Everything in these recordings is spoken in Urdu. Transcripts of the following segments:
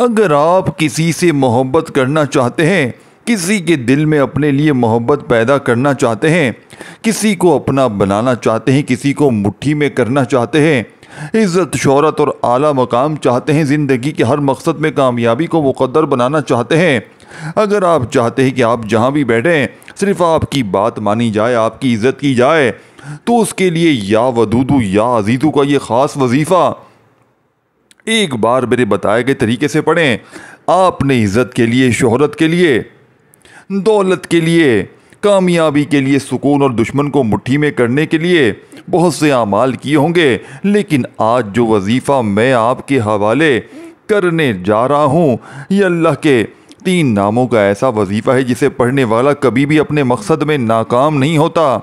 اگر آپ کسی سے محبت کرنا چاہتے ہیں، کسی کے دل میں اپنے لیے محبت پیدا کرنا چاہتے ہیں، کسی کو اپنا بنانا چاہتے ہیں، کسی کو مٹھی میں کرنا چاہتے ہیں، عزت شہرت اور اعلیٰ مقام چاہتے ہیں، زندگی کے ہر مقصد میں کامیابی کو مقدر بنانا چاہتے ہیں، اگر آپ چاہتے ہیں کہ آپ جہاں بھی بیٹھیں صرف آپ کی بات مانی جائے، آپ کی عزت کی جائے، تو اس کے لیے یا ودودو یا عزیزو کا یہ خاص وظیفہ ایک بار میرے بتائے گئے طریقے سے پڑھیں۔ آپ نے عزت کے لیے، شہرت کے لیے، دولت کے لیے، کامیابی کے لیے، سکون اور دشمن کو مٹھی میں کرنے کے لیے بہت سے اعمال کیے ہوں گے، لیکن آج جو وظیفہ میں آپ کے حوالے کرنے جا رہا ہوں یہ اللہ کے 3 ناموں کا ایسا وظیفہ ہے جسے پڑھنے والا کبھی بھی اپنے مقصد میں ناکام نہیں ہوتا۔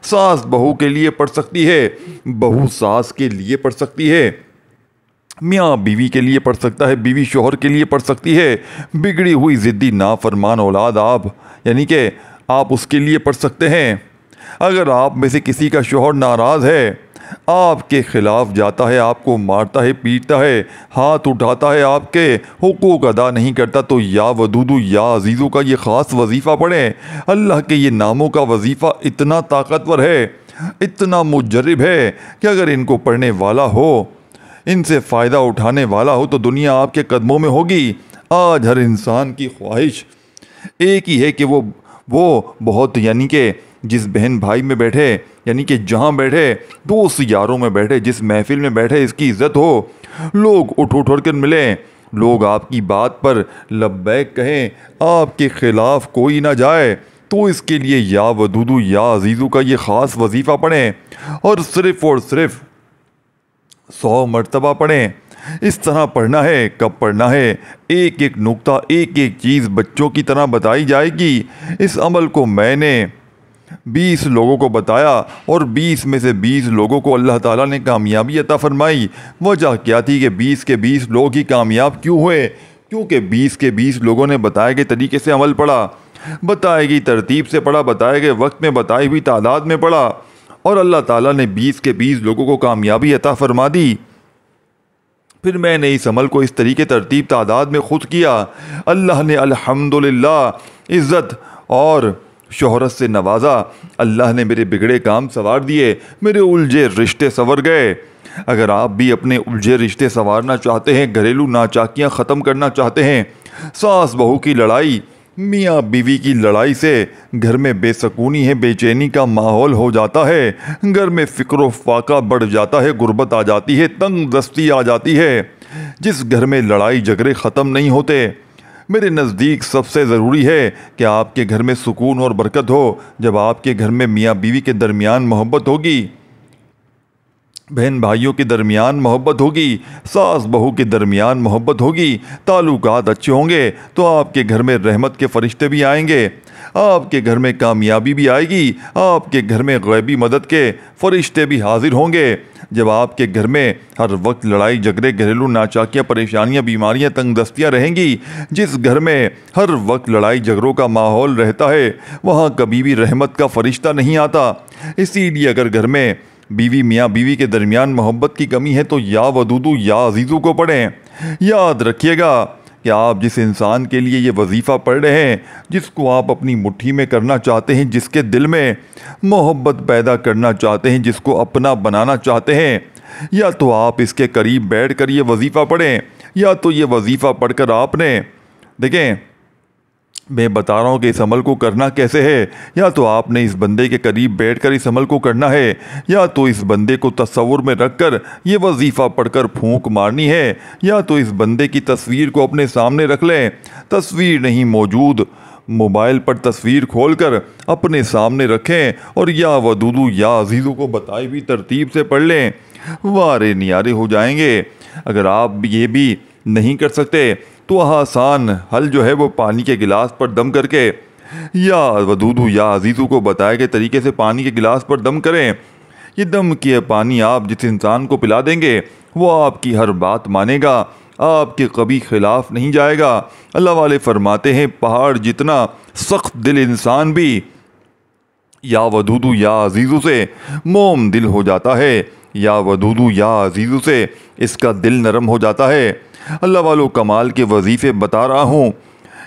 ساس بہو کے لیے پڑھ سکتی ہے، بہو ساس کے لیے پڑھ سکتی ہے، میاں بیوی کے لیے پڑھ سکتا ہے، بیوی شوہر کے لیے پڑھ سکتی ہے، بگڑی ہوئی ضدی نافرمان اولاد آپ اس کے لیے پڑھ سکتے ہیں۔ اگر آپ میں سے کسی کا شوہر ناراض ہے، آپ کے خلاف جاتا ہے، آپ کو مارتا ہے، پیٹتا ہے، ہاتھ اٹھاتا ہے، آپ کے حقوق ادا نہیں کرتا، تو یا ودودو یا عزیزو کا یہ خاص وظیفہ پڑھیں۔ اللہ کے یہ ناموں کا وظیفہ اتنا طاقتور ہے، اتنا مجرب ہے کہ اگر ان کو پڑھنے والا ہو، ان سے فائدہ اٹھانے والا ہو تو دنیا آپ کے قدموں میں ہوگی۔ آج ہر انسان کی خواہش ایک ہی ہے کہ وہ بہت کہ جس بہن بھائی میں بیٹھے، کہ جہاں بیٹھے، دوست یاروں میں بیٹھے، جس محفل میں بیٹھے اس کی عزت ہو، لوگ اٹھ کر ملیں، لوگ آپ کی بات پر لبیک کہیں، آپ کے خلاف کوئی نہ جائے، تو اس کے لیے یا ودودو یا عزیزو کا یہ خاص وظیفہ پڑھیں اور صرف 100 مرتبہ پڑھیں۔ اس طرح پڑھنا ہے، کب پڑھنا ہے، ایک نقطہ، ایک چیز بچوں کی طرح بتائی جائے گی۔ اس عمل کو میں نے 20 لوگوں کو بتایا اور 20 میں سے 20 لوگوں کو اللہ تعالیٰ نے کامیابی عطا فرمائی۔ وجہ کیا تھی کہ 20 کے 20 لوگ ہی کامیاب کیوں ہوئے؟ کیونکہ 20 کے 20 لوگوں نے بتائے گئے طریقے سے عمل پڑھا، بتائے گئی ترتیب سے پڑھا، بتائے گئے وقت میں، بتائی ہوئی تعداد میں پڑھا، اور اللہ تعالیٰ نے 20 کے 20 لوگوں کو کامیابی عطا فرما دی۔ پھر میں نے اس عمل کو اس طریقے ترتیب تعداد میں خود کیا۔ اللہ نے الحمدللہ عزت اور شہرت سے نوازا، اللہ نے میرے بگڑے کام سنوار دیے، میرے الجھے رشتے سنور گئے۔ اگر آپ بھی اپنے الجھے رشتے سنوارنا چاہتے ہیں، گھریلو ناچاکیاں ختم کرنا چاہتے ہیں، ساس بہو کی لڑائی، میاں بیوی کی لڑائی سے گھر میں بے سکونی ہے، بے چینی کا ماحول ہو جاتا ہے، گھر میں فکر و فاقہ بڑھ جاتا ہے، غربت آ جاتی ہے، تنگ دستی آ جاتی ہے، جس گھر میں لڑائی جھگڑے ختم نہیں ہوتے، میرے نزدیک سب سے ضروری ہے کہ آپ کے گھر میں سکون اور برکت ہو۔ جب آپ کے گھر میں میاں بیوی کے درمیان محبت ہوگی، بہن بھائیوں کے درمیان محبت ہوگی، ساس بہو کے درمیان محبت ہوگی، تعلقات اچھے ہوں گے، تو آپ کے گھر میں رحمت کے فرشتے بھی آئیں گے، آپ کے گھر میں کامیابی بھی آئے گی، آپ کے گھر میں غیبی مدد کے فرشتے بھی حاضر ہوں گے۔ جب آپ کے گھر میں ہر وقت لڑائی جھگڑے، گھریلو ناچاکیاں، پریشانیاں، بیماریاں، تنگ دستیاں رہیں گی، جس گھر میں ہر وقت لڑائی جھگڑوں کا ماحول رہتا ہے، وہاں کبھی بھی رحمت کا فرشتہ نہیں آتا۔ اسی لیے اگر گھر میں میاں بیوی کے درمیان محبت کی کمی ہے تو یا ودودو یا عزیزو کو پڑھیں۔ یاد رکھیے گا کہ آپ جس انسان کے لیے یہ وظیفہ پڑھ رہے ہیں، جس کو آپ اپنی مٹھی میں کرنا چاہتے ہیں، جس کے دل میں محبت پیدا کرنا چاہتے ہیں، جس کو اپنا بنانا چاہتے ہیں، یا تو آپ اس کے قریب بیٹھ کر یہ وظیفہ پڑھیں، یا تو یہ وظیفہ پڑھ کر آپ نے دیکھیں میں بتا رہا ہوں کہ اس عمل کو کرنا کیسے ہے، یا تو آپ نے اس بندے کے قریب بیٹھ کر اس عمل کو کرنا ہے، یا تو اس بندے کو تصور میں رکھ کر یہ وظیفہ پڑھ کر پھونک مارنی ہے، یا تو اس بندے کی تصویر کو اپنے سامنے رکھ لیں، تصویر نہیں موجود موبائل پر تصویر کھول کر اپنے سامنے رکھیں اور یا ودودو یا عزیزو کو بتائی ہوئی ترتیب سے پڑھ لیں، وارے نیارے ہو جائیں گے۔ اگر آپ یہ بھی نہیں کر سکتے تو آسان حل جو ہے وہ پانی کے گلاس پر دم کر کے یا ودودو یا عزیزو کو بتائے گئے طریقے سے پانی کے گلاس پر دم کریں۔ یہ دم کیا پانی آپ جس انسان کو پلا دیں گے وہ آپ کی ہر بات مانے گا، آپ کے کبھی خلاف نہیں جائے گا۔ اللہ والے فرماتے ہیں پہاڑ جتنا سخت دل انسان بھی یا ودودو یا عزیزو سے موم دل ہو جاتا ہے، یا ودودو یا عزیزو سے اس کا دل نرم ہو جاتا ہے۔ اللہ والو کمال کے وظیفے بتا رہا ہوں،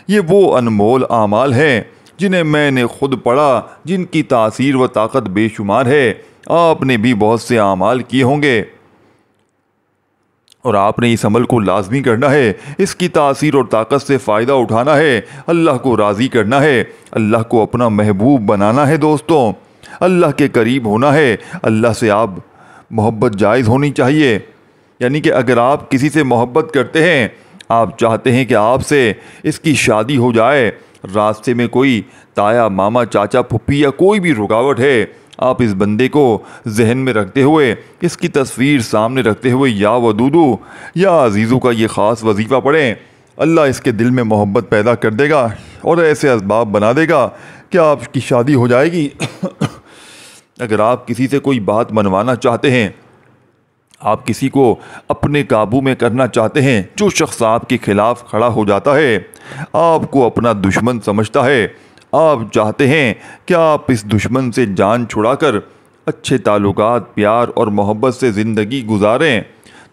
یہ وہ انمول اعمال ہیں جنہیں میں نے خود پڑھا، جن کی تاثیر و طاقت بے شمار ہے۔ آپ نے بھی بہت سے اعمال کیے ہوں گے اور آپ نے اس عمل کو لازمی کرنا ہے، اس کی تاثیر اور طاقت سے فائدہ اٹھانا ہے، اللہ کو راضی کرنا ہے، اللہ کو اپنا محبوب بنانا ہے۔ دوستوں، اللہ کے قریب ہونا ہے، اللہ سے آپ محبت جائز ہونی چاہیے۔ یعنی کہ اگر آپ کسی سے محبت کرتے ہیں، آپ چاہتے ہیں کہ آپ سے اس کی شادی ہو جائے، راستے میں کوئی تایا، ماما، چاچا، پھپھی یا کوئی بھی رکاوٹ ہے، آپ اس بندے کو ذہن میں رکھتے ہوئے، اس کی تصویر سامنے رکھتے ہوئے یا ودودو یا عزیزو کا یہ خاص وظیفہ پڑھیں، اللہ اس کے دل میں محبت پیدا کر دے گا اور ایسے اسباب بنا دے گا کہ آپ کی شادی ہو جائے گی۔ اگر آپ کسی سے کوئی بات منوانا چاہتے ہیں، آپ کسی کو اپنے قابو میں کرنا چاہتے ہیں، جو شخص آپ کے خلاف کھڑا ہو جاتا ہے، آپ کو اپنا دشمن سمجھتا ہے، آپ چاہتے ہیں کہ آپ اس دشمن سے جان چھڑا کر اچھے تعلقات، پیار اور محبت سے زندگی گزاریں،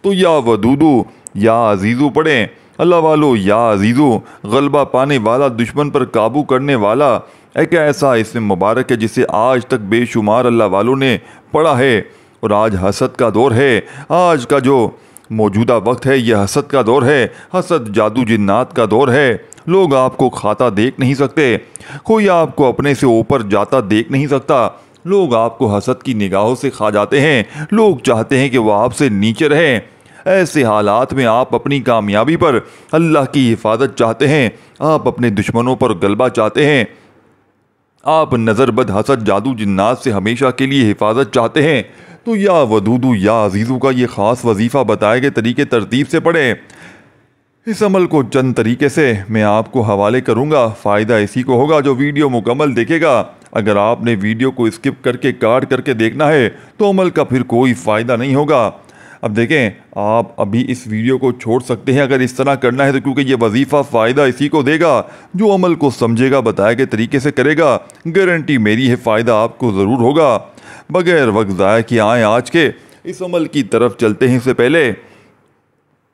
تو یا ودودو یا عزیزو پڑھیں۔ اللہ والو یا عزیزو غلبہ پانے والا، دشمن پر قابو کرنے والا ایک ایسا اسم مبارک ہے جسے آج تک بے شمار اللہ والوں نے پڑھا ہے، اور آج حسد کا دور ہے۔ آج کا جو موجودہ وقت ہے یہ حسد کا دور ہے، حسد جادو جنات کا دور ہے۔ لوگ آپ کو کھاتا دیکھ نہیں سکتے، کوئی آپ کو اپنے سے اوپر جاتا دیکھ نہیں سکتا، لوگ آپ کو حسد کی نگاہوں سے کھا جاتے ہیں، لوگ چاہتے ہیں کہ وہ آپ سے نیچے رہیں۔ ایسے حالات میں آپ اپنی کامیابی پر اللہ کی حفاظت چاہتے ہیں، آپ اپنے دشمنوں پر غلبہ چاہتے ہیں، آپ نظر بد، حسد، جادو جنات سے ہمیشہ کے لیے حفاظت چاہتے ہیں، تو یا ودودو یا عزیزو کا یہ خاص وظیفہ بتائے گئے طریقے ترتیب سے پڑھیں۔ اس عمل کو چند طریقے سے میں آپ کو حوالے کروں گا، فائدہ اسی کو ہوگا جو ویڈیو مکمل دیکھے گا۔ اگر آپ نے ویڈیو کو اسکپ کر کے کاٹ کر کے دیکھنا ہے تو عمل کا پھر کوئی فائدہ نہیں ہوگا۔ اب دیکھیں، آپ ابھی اس ویڈیو کو چھوڑ سکتے ہیں اگر اس طرح کرنا ہے تو، کیونکہ یہ وظیفہ فائدہ اسی کو دے گا جو عمل کو سمجھے گا، بتائے گئے طریقے سے کرے گا۔ گارنٹی میری ہے فائدہ آپ کو ضرور ہوگا۔ بغیر وقت ضائع کیے آئیں آج کے اس عمل کی طرف چلتے ہیں۔ اس سے پہلے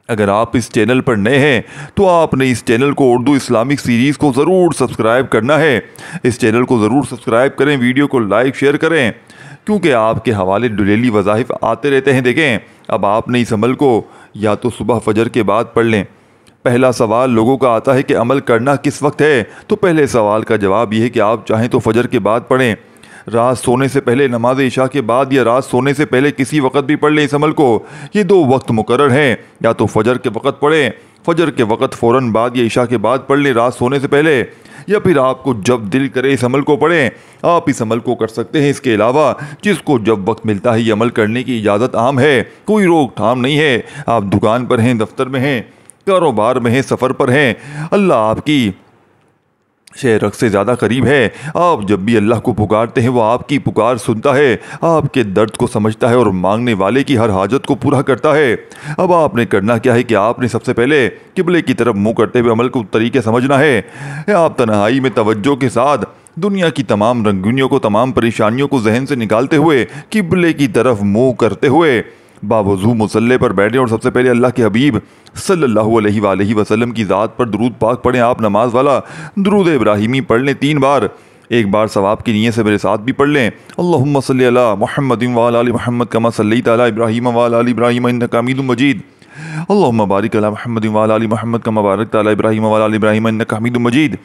اگر آپ اس چینل پر نئے ہیں تو آپ نے اس چینل کو اردو اسلامک سیریز کو ضرور سبسکرائب کرنا ہے۔ اس چینل کو ضرور سبسکرائب کریں، ویڈیو کو لائک شیئر کریں، کیونکہ آپ کے حوالے ڈیلی وظائف آتے رہتے ہیں۔ دیکھیں، اب آپ نے اس عمل کو یا تو صبح فجر کے بعد پڑھ لیں۔ پہلا سوال لوگوں کا آتا ہے کہ عمل کرنا کس وقت ہے، تو پہلے سوال کا جواب یہ ہے کہ آپ چاہیں تو فجر کے بعد پڑھیں، رات سونے سے پہلے، نماز عشاء کے بعد، یا رات سونے سے پہلے کسی وقت بھی پڑھ لیں اس عمل کو۔ یہ دو وقت مقرر ہیں، یا تو فجر کے وقت پڑھیں، فجر کے وقت فوراً بعد یا عشاء کے بعد پڑھ لیں رات سونے سے پہلے، یا پھر آپ کو جب دل کرے اس عمل کو پڑھیں۔ آپ اس عمل کو کر سکتے ہیں۔ اس کے علاوہ جس کو جب وقت ملتا ہے یہ عمل کرنے کی اجازت عام ہے، کوئی روک تھام نہیں ہے۔ آپ دکان پر ہیں، دفتر میں ہیں، کاروبار میں ہیں، سفر پر ہیں، اللہ آپ کی شہرک سے زیادہ قریب ہے۔ آپ جب بھی اللہ کو پکارتے ہیں وہ آپ کی پکار سنتا ہے، آپ کے درد کو سمجھتا ہے اور مانگنے والے کی ہر حاجت کو پورا کرتا ہے۔ اب آپ نے کرنا کیا ہے کہ آپ نے سب سے پہلے قبلے کی طرف منہ کرتے ہوئے عمل کو طریقے سمجھنا ہے۔ آپ تنہائی میں توجہ کے ساتھ دنیا کی تمام رنگینیوں کو، تمام پریشانیوں کو ذہن سے نکالتے ہوئے قبلے کی طرف منہ کرتے ہوئے باوضو مصلی پر بیٹھیں اور سب سے پہلے اللہ کے حبیب صلی اللہ علیہ وآلہ وسلم کی ذات پر درود پاک پڑھیں۔ آپ نماز والا درود ابراہیمی پڑھ لیں 3 بار، ایک بار ثواب کی نیت سے میرے ساتھ بھی پڑھ لیں۔ اللہم صلی علی محمد وعلی آل محمد کما صلیت علی ابراہیم وعلی آل ابراہیم انک حمید مجید۔ اللہم بارک علی محمد وعلی آل محمد کما بارکت علی ابراہیم وعلی آل ابراہیم انک حمید مجید۔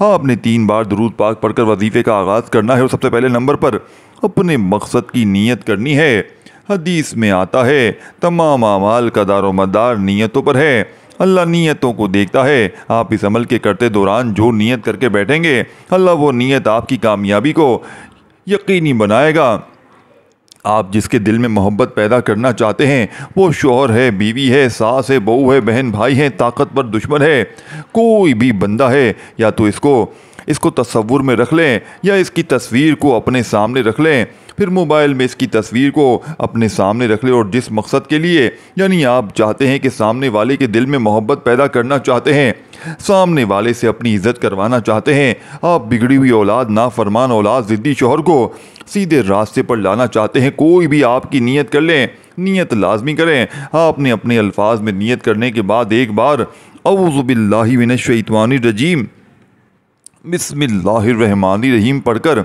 آپ نے 3 بار درود پاک پڑھ کر وظیفے کا آغاز کرنا ہے اور سب سے پہلے نمبر پر اپنے مقصد کی نیت کرنی ہے۔ حدیث میں آتا ہے تمام اعمال کا دار و مدار نیتوں پر ہے، اللہ نیتوں کو دیکھتا ہے۔ آپ اس عمل کے کرتے دوران جو نیت کر کے بیٹھیں گے اللہ وہ نیت آپ کی کامیابی کو یقینی بنائے گا۔ آپ جس کے دل میں محبت پیدا کرنا چاہتے ہیں وہ شوہر ہے، بیوی ہے، ساس ہے، بہو ہے، بہن بھائی ہیں، طاقتور دشمن ہے، کوئی بھی بندہ ہے، یا تو اس کو تصور میں رکھ لیں یا اس کی تصویر کو اپنے سامنے رکھ لیں، پھر موبائل میں اس کی تصویر کو اپنے سامنے رکھ لیں، اور جس مقصد کے لیے یعنی آپ چاہتے ہیں کہ سامنے والے کے دل میں محبت پیدا کرنا چاہتے ہیں، سامنے والے سے اپنی عزت کروانا چاہتے ہیں، آپ بگڑی ہوئی اولاد، نافرمان اولاد، ضدی شوہر کو سیدھے راستے پر لانا چاہتے ہیں، کوئی بھی آپ کی نیت کر لیں، نیت لازمی کریں۔ آپ نے اپنے الفاظ میں نیت کرنے کے بعد ایک بار اعوذ باللہ من الشیطان الرجیم بسم اللہ الرحمن الرحیم پڑھ کر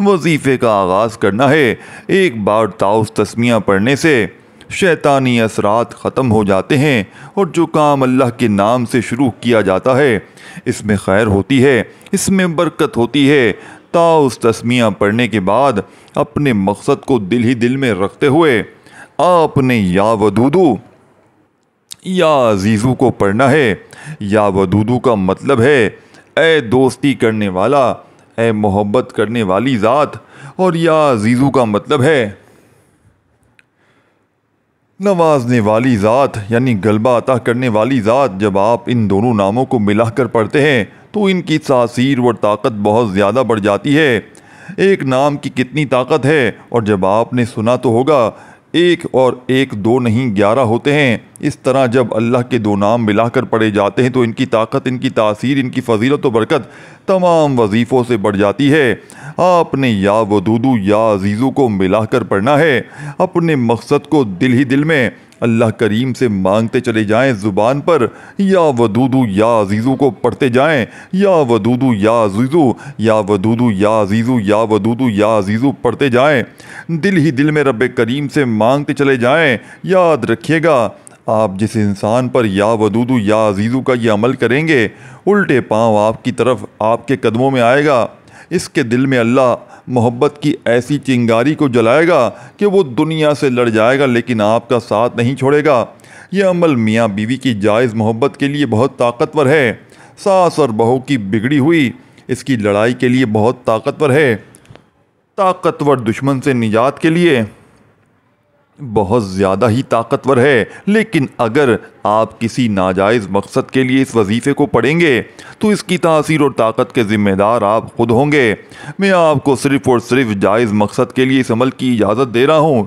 وظیفے کا آغاز کرنا ہے۔ ایک بار تعوذ تسمیہ پڑھنے سے شیطانی اثرات ختم ہو جاتے ہیں اور جو کام اللہ کے نام سے شروع کیا جاتا ہے اس میں خیر ہوتی ہے، اس میں برکت ہوتی ہے۔ تعوذ تسمیہ پڑھنے کے بعد اپنے مقصد کو دل ہی دل میں رکھتے ہوئے آپ نے یا ودودو یا عزیزو کو پڑھنا ہے۔ یا ودودو کا مطلب ہے اے دوستی کرنے والا، اے محبت کرنے والی ذات، اور یا عزیزو کا مطلب ہے نوازنے والی ذات، یعنی غلبہ عطا کرنے والی ذات۔ جب آپ ان دونوں ناموں کو ملا کر پڑھتے ہیں تو ان کی تاثیر و طاقت بہت زیادہ بڑھ جاتی ہے۔ ایک نام کی کتنی طاقت ہے، اور جب آپ نے سنا تو ہوگا ایک اور ایک دو نہیں 11 ہوتے ہیں۔ اس طرح جب اللہ کے دو نام ملا کر پڑھے جاتے ہیں تو ان کی طاقت، ان کی تاثیر، ان کی فضیلت و برکت تمام وظیفوں سے بڑھ جاتی ہے۔ آپ نے یا ودودو یا عزیزو کو ملا کر پڑھنا ہے۔ اپنے مقصد کو دل ہی دل میں اللہ کریم سے مانگتے چلے جائیں، زبان پر یا ودودو یا عزیزو کو پڑھتے جائیں۔ یا ودودو یا عزیزو، یا ودودو یا عزیزو، یا ودودو یا عزیزو پڑھتے جائیں، دل ہی دل میں رب کریم سے مانگتے چلے جائیں۔ یاد رکھیے گا، آپ جس انسان پر یا ودودو یا عزیزو کا یہ عمل کریں گے الٹے پاؤں آپ کی طرف آپ کے قدموں میں آئے گا۔ اس کے دل میں اللہ محبت کی ایسی چنگاری کو جلائے گا کہ وہ دنیا سے لڑ جائے گا لیکن آپ کا ساتھ نہیں چھوڑے گا۔ یہ عمل میاں بیوی کی جائز محبت کے لیے بہت طاقتور ہے۔ ساس اور بہو کی بگڑی ہوئی اس کی لڑائی کے لیے بہت طاقتور ہے۔ طاقتور دشمن سے نجات کے لیے بہت زیادہ ہی طاقتور ہے۔ لیکن اگر آپ کسی ناجائز مقصد کے لیے اس وظیفے کو پڑھیں گے تو اس کی تاثیر اور طاقت کے ذمہ دار آپ خود ہوں گے۔ میں آپ کو صرف اور صرف جائز مقصد کے لیے اس عمل کی اجازت دے رہا ہوں۔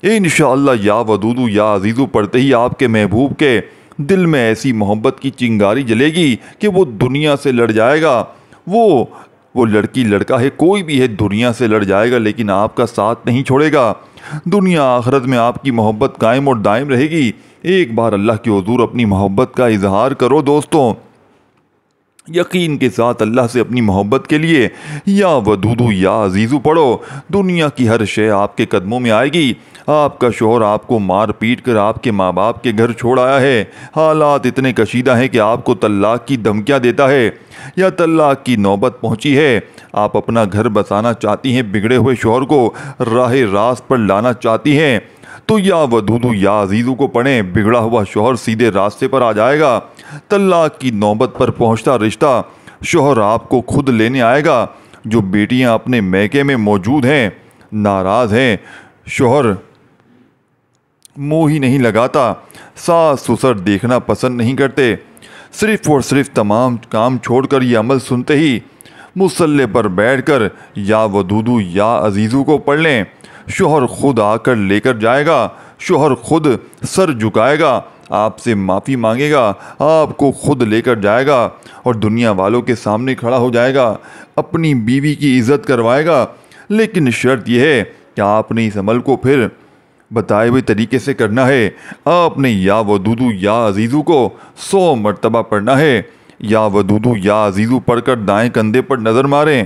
انشاءاللہ یا ودودو یا عزیزو پڑھتے ہی آپ کے محبوب کے دل میں ایسی محبت کی چنگاری جلے گی کہ وہ دنیا سے لڑ جائے گا۔ وہ لڑکی لڑکا ہے، کوئی بھی ہے، دنیا سے لڑ جائے گا لیکن آپ کا ساتھ نہیں چھوڑے گا۔ دنیا آخرت میں آپ کی محبت قائم اور دائم رہے گی۔ ایک بار اللہ کے حضور اپنی محبت کا اظہار کرو دوستوں، یقین کے ساتھ اللہ سے اپنی محبت کے لیے یا ودودو یا عزیزو پڑھو۔ دنیا کی ہر شے آپ کے قدموں میں آئے گی۔ آپ کا شوہر آپ کو مار پیٹ کر آپ کے ماں باپ کے گھر چھوڑ آیا ہے، حالات اتنے کشیدہ ہیں کہ آپ کو طلاق کی دھمکیاں دیتا ہے یا طلاق کی نوبت پہنچی ہے۔ آپ اپنا گھر بسانا چاہتی ہیں، بگڑے ہوئے شوہر کو راہ راست پر لانا چاہتی ہیں تو یا ودودو یا عزیزو کو پڑھیں۔ بگڑا ہوا شوہر سیدھے راستے پر آ جائے گا۔ طلاق کی نوبت پر پہنچتا رشتہ شوہر آپ کو خود لینے آئے گا۔ جو بیٹیاں اپنے میکے میں موجود ہیں، ناراض ہیں، شوہر منہ ہی نہیں لگاتا، ساس سسر دیکھنا پسند نہیں کرتے، صرف اور صرف تمام کام چھوڑ کر یہ عمل سنتے ہی مصلی پر بیٹھ کر یا ودودو یا عزیزو کو پڑھ لیں۔ شوہر خود آ کر لے کر جائے گا، شوہر خود سر جھکائے گا، آپ سے معافی مانگے گا، آپ کو خود لے کر جائے گا اور دنیا والوں کے سامنے کھڑا ہو جائے گا، اپنی بیوی کی عزت کروائے گا۔ لیکن شرط یہ ہے کہ آپ نے اس عمل کو پھر بتائے ہوئے طریقے سے کرنا ہے۔ آپ نے یا ودودو یا عزیزو کو 100 مرتبہ پڑھنا ہے۔ یا ودودو یا عزیزو پڑھ کر دائیں کندھے پر نظر ماریں،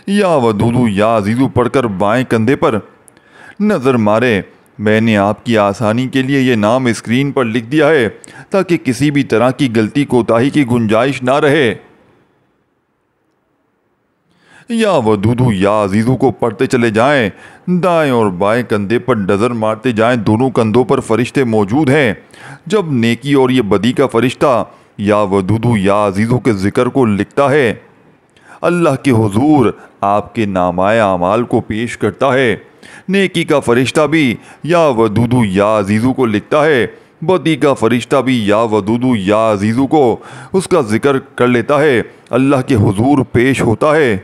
یا ودودو یا عزیزو پڑھ کر بائیں کندھے پر نظر ماریں۔ میں نے آپ کی آسانی کے لیے یہ نام اسکرین پر لکھ دیا ہے تاکہ کسی بھی طرح کی غلطی کوتاہی کی گنجائش نہ رہے۔ یا ودودو یا عزیزو کو پڑھتے چلے جائیں، دائیں اور بائیں کندھے پر نظر مارتے جائیں، دونوں کندھوں پر فرشتے موجود ہیں۔ جب نیکی اور یہ بدی کا فرشتہ یا ودودو یا عزیزو کے ذکر کو لکھتا ہے، اللہ کے حضور آپ کے نامۂ اعمال کو پیش کرتا ہے۔ نیکی کا فرشتہ بھی یا ودودو یا عزیزو کو لکھتا ہے، بدی کا فرشتہ بھی یا ودودو یا عزیزو کو اس کا ذکر کر لیتا ہے، اللہ کے حضور پیش ہوتا ہے۔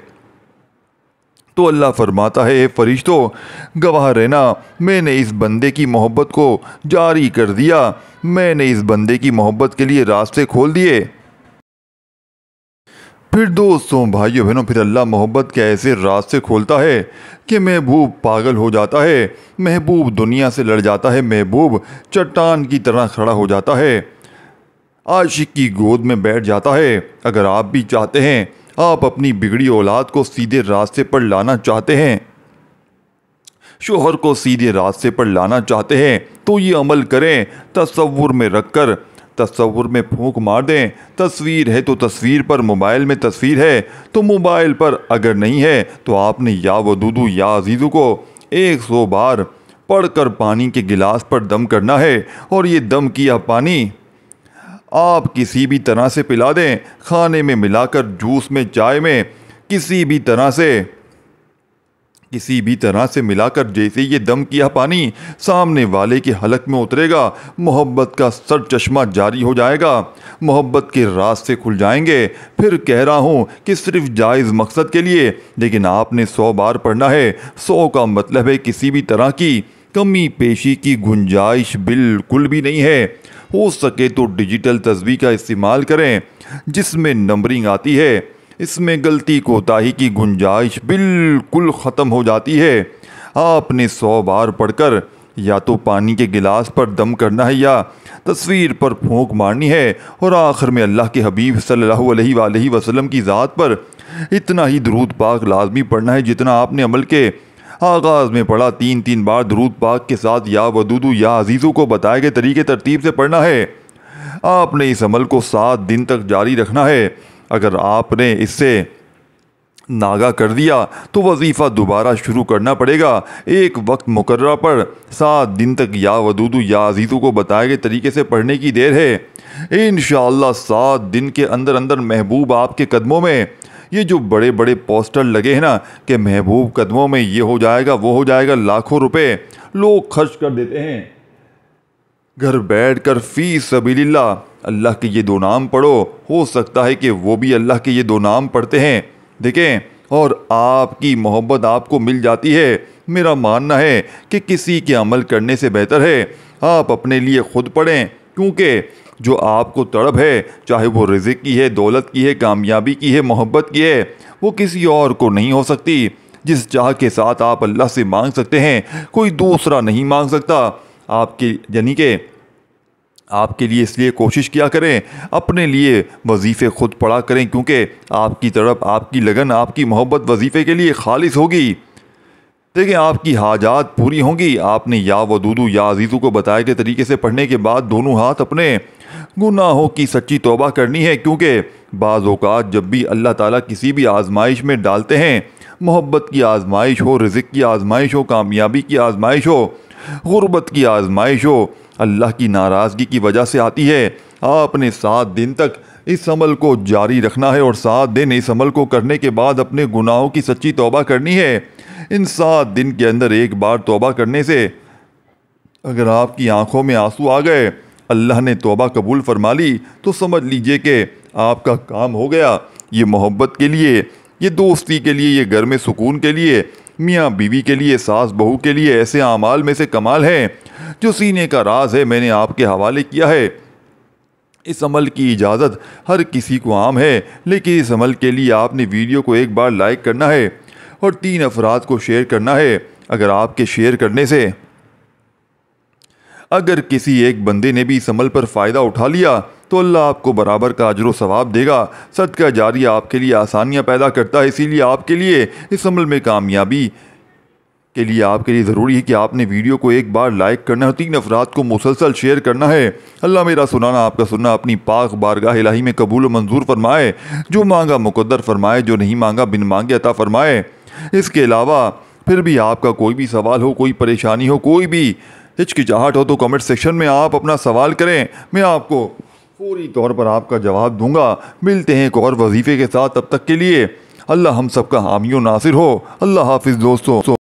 تو اللہ فرماتا ہے، اے فرشتوں گواہ رہنا، میں نے اس بندے کی محبت کو جاری کر دیا، میں نے اس بندے کی محبت کے لیے راستے کھول دیے۔ پھر دوستوں بھائیوں بہنوں، پھر اللہ محبت کے ایسے راستے کھولتا ہے کہ محبوب پاگل ہو جاتا ہے، محبوب دنیا سے لڑ جاتا ہے، محبوب چٹان کی طرح کھڑا ہو جاتا ہے، عاشق کی گود میں بیٹھ جاتا ہے۔ اگر آپ بھی چاہتے ہیں، آپ اپنی بگڑی اولاد کو سیدھے راستے پر لانا چاہتے ہیں، شوہر کو سیدھے راستے پر لانا چاہتے ہیں، تو یہ عمل کریں۔ تصور میں رکھ کر، تصور میں پھونک مار دیں۔ تصویر ہے تو تصویر پر، موبائل میں تصویر ہے تو موبائل پر، اگر نہیں ہے تو آپ نے یا ودودو یا عزیزو کو 100 بار پڑھ کر پانی کے گلاس پر دم کرنا ہے، اور یہ دم کیا پانی آپ کسی بھی طرح سے پلا دیں، کھانے میں ملا کر، جوس میں، چائے میں، کسی بھی طرح سے ملا کر، جیسے یہ دم کیا پانی سامنے والے کے حلق میں اترے گا، محبت کا سر چشمہ جاری ہو جائے گا، محبت کے راستے کھل جائیں گے۔ پھر کہہ رہا ہوں کہ صرف جائز مقصد کے لیے، لیکن آپ نے 100 بار پڑھنا ہے۔ 100 کا مطلب ہے کسی بھی طرح کی کمی پیشی کی گنجائش بالکل بھی نہیں ہے۔ ہو سکے تو ڈیجیٹل تسبیح کا استعمال کریں، جس میں نمبرنگ آتی ہے، اس میں غلطی کوتاہی کی گنجائش بالکل ختم ہو جاتی ہے۔ آپ نے 100 بار پڑھ کر یا تو پانی کے گلاس پر دم کرنا ہے یا تصویر پر پھونک مارنی ہے، اور آخر میں اللہ کے حبیب صلی اللہ علیہ وآلہ وسلم کی ذات پر اتنا ہی درود پاک لازمی پڑھنا ہے جتنا آپ نے عمل کے آغاز میں پڑھا۔ 3 بار درود پاک کے ساتھ یا ودودو یا عزیزو کو بتائے گئے طریقے ترتیب سے پڑھنا ہے۔ آپ نے اس عمل کو 7 دن تک جاری رکھنا ہے۔ اگر آپ نے اس سے ناغہ کر دیا تو وظیفہ دوبارہ شروع کرنا پڑے گا۔ ایک وقت مقررہ پر 7 دن تک یا ودودو یا عزیزو کو بتائے گئے طریقے سے پڑھنے کی دیر ہے۔ انشاءاللہ 7 دن کے اندر محبوب آپ کے قدموں میں، یہ جو بڑے بڑے پوسٹر لگے ہیں نا کہ محبوب قدموں میں یہ ہو جائے گا، وہ ہو جائے گا، لاکھوں روپے لوگ خرچ کر دیتے ہیں گھر بیٹھ کر فی سبیل اللہ۔ اللہ کے یہ 2 نام پڑھو، ہو سکتا ہے کہ وہ بھی اللہ کے یہ 2 نام پڑھتے ہیں، دیکھیں، اور آپ کی محبت آپ کو مل جاتی ہے۔ میرا ماننا ہے کہ کسی کے عمل کرنے سے بہتر ہے آپ اپنے لیے خود پڑھیں، کیونکہ جو آپ کو تڑپ ہے، چاہے وہ رزق کی ہے، دولت کی ہے، کامیابی کی ہے، محبت کی ہے، وہ کسی اور کو نہیں ہو سکتی۔ جس چاہ کے ساتھ آپ اللہ سے مانگ سکتے ہیں، کوئی دوسرا نہیں مانگ سکتا۔ آپ کے لیے اس لیے کوشش کیا کریں، اپنے لیے وظیفے خود پڑھا کریں، کیونکہ آپ کی طرف، آپ کی لگن، آپ کی محبت وظیفے کے لیے خالص ہوگی۔ دیکھیں، آپ کی حاجات پوری ہوں گی۔ آپ نے یا ودودو یا عزیزو کو بتائے گئے طریقے سے پڑھنے کے بعد دونوں ہاتھ اپنے گناہوں کی سچی توبہ کرنی ہے، کیونکہ بعض اوقات جب بھی اللہ تعالیٰ کسی بھی آزمائش میں ڈالتے ہیں، محبت کی آزمائش ہو، رزق کی آزمائش ہو، کامیابی کی آزمائش ہو، غربت کی آزمائش ہو، اللہ کی ناراضگی کی وجہ سے آتی ہے۔ آپ نے 7 دن تک اس عمل کو جاری رکھنا ہے، اور 7 دن اس عمل کو کرنے کے بعد اپنے گناہوں کی سچی توبہ کرنی ہے۔ ان 7 دن کے اندر ایک بار توبہ کرنے سے اگر آپ کی آنکھوں میں آنسو آ گئے، اللہ نے توبہ قبول فرما لی، تو سمجھ لیجئے کہ آپ کا کام ہو گیا۔ یہ محبت کے لیے، یہ دوستی کے لیے، یہ گھر میں سکون کے لیے، میاں بیوی کے لیے، ساس بہو کے لیے ایسے اعمال میں سے کمال ہے جو سینے کا راز ہے، میں نے آپ کے حوالے کیا ہے۔ اس عمل کی اجازت ہر کسی کو عام ہے، لیکن اس عمل کے لیے آپ نے ویڈیو کو ایک بار لائک کرنا ہے اور 3 افراد کو شیئر کرنا ہے۔ اگر آپ کے شیئر کرنے سے اگر کسی ایک بندے نے بھی اس عمل پر فائدہ اٹھا لیا تو اللہ آپ کو برابر کا اجر و ثواب دے گا۔ صدقہ جاریہ آپ کے لیے آسانیاں پیدا کرتا ہے، اسی لیے آپ کے لیے اس عمل میں کامیابی کے لیے آپ کے لیے ضروری ہے کہ آپ نے ویڈیو کو ایک بار لائک کرنا ہے اور 3 افراد کو مسلسل شیئر کرنا ہے۔ اللہ میرا سنانا، آپ کا سننا اپنی پاک بارگاہ الہی میں قبول و منظور فرمائے، جو مانگا مقدر فرمائے، جو نہیں مانگا بن مانگے عطا فرمائے۔ اس کے علاوہ پھر بھی آپ کا کوئی بھی سوال ہو، کوئی پریشانی ہو، کوئی بھی ہچکچاہٹ ہو تو کمنٹ سیکشن میں آپ اپنا سوال کریں، میں آپ کو فوری طور پر آپ کا جواب دوں گا۔ ملتے ہیں ایک اور وظیفے کے ساتھ، تب تک کے لیے اللہ ہم سب کا حامی و ناصر ہو۔ اللہ حافظ دوستو۔